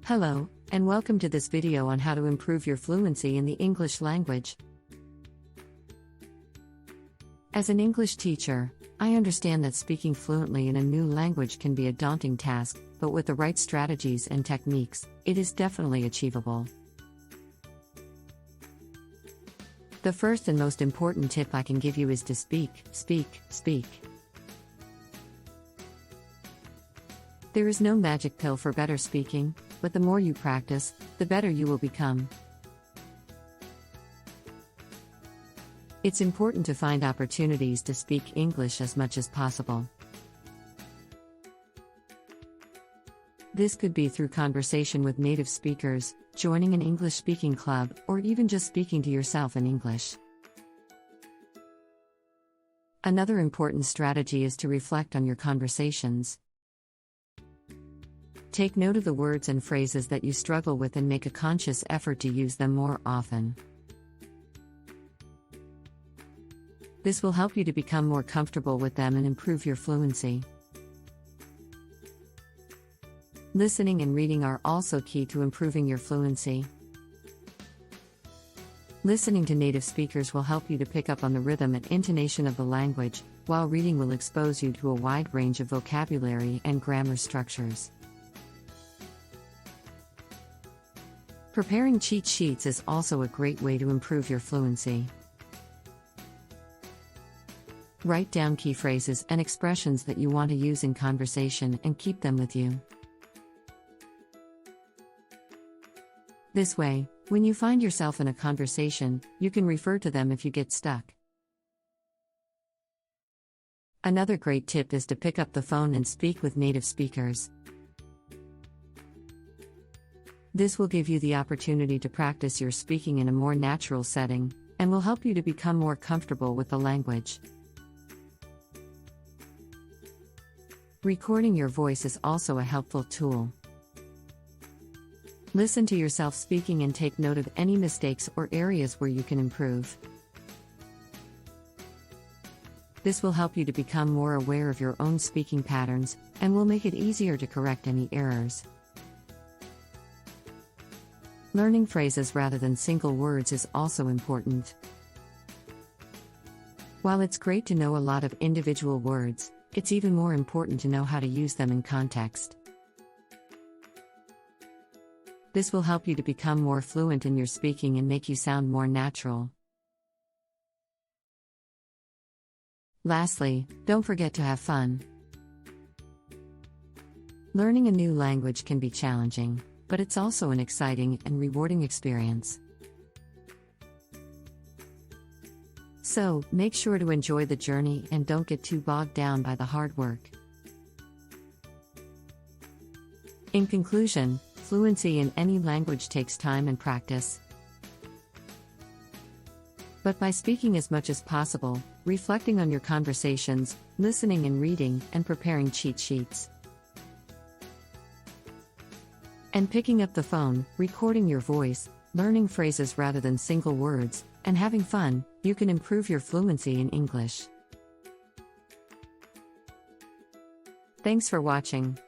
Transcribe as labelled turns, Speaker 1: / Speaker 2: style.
Speaker 1: Hello, and welcome to this video on how to improve your fluency in the English language. As an English teacher, I understand that speaking fluently in a new language can be a daunting task, but with the right strategies and techniques, it is definitely achievable. The first and most important tip I can give you is to speak. There is no magic pill for better speaking, but the more you practice, the better you will become. It's important to find opportunities to speak English as much as possible. This could be through conversation with native speakers, joining an English speaking club, or even just speaking to yourself in English. Another important strategy is to reflect on your conversations. Take note of the words and phrases that you struggle with and make a conscious effort to use them more often. This will help you to become more comfortable with them and improve your fluency. Listening and reading are also key to improving your fluency. Listening to native speakers will help you to pick up on the rhythm and intonation of the language, while reading will expose you to a wide range of vocabulary and grammar structures. Preparing cheat sheets is also a great way to improve your fluency. Write down key phrases and expressions that you want to use in conversation and keep them with you. This way, when you find yourself in a conversation, you can refer to them if you get stuck. Another great tip is to pick up the phone and speak with native speakers. This will give you the opportunity to practice your speaking in a more natural setting, and will help you to become more comfortable with the language. Recording your voice is also a helpful tool. Listen to yourself speaking and take note of any mistakes or areas where you can improve. This will help you to become more aware of your own speaking patterns, and will make it easier to correct any errors. Learning phrases rather than single words is also important. While it's great to know a lot of individual words, it's even more important to know how to use them in context. This will help you to become more fluent in your speaking and make you sound more natural. Lastly, don't forget to have fun. Learning a new language can be challenging, but it's also an exciting and rewarding experience. So, make sure to enjoy the journey and don't get too bogged down by the hard work. In conclusion, fluency in any language takes time and practice. But by speaking as much as possible, reflecting on your conversations, listening and reading, and preparing cheat sheets, and picking up the phone, recording your voice, learning phrases rather than single words, and having fun, you can improve your fluency in English. Thanks for watching.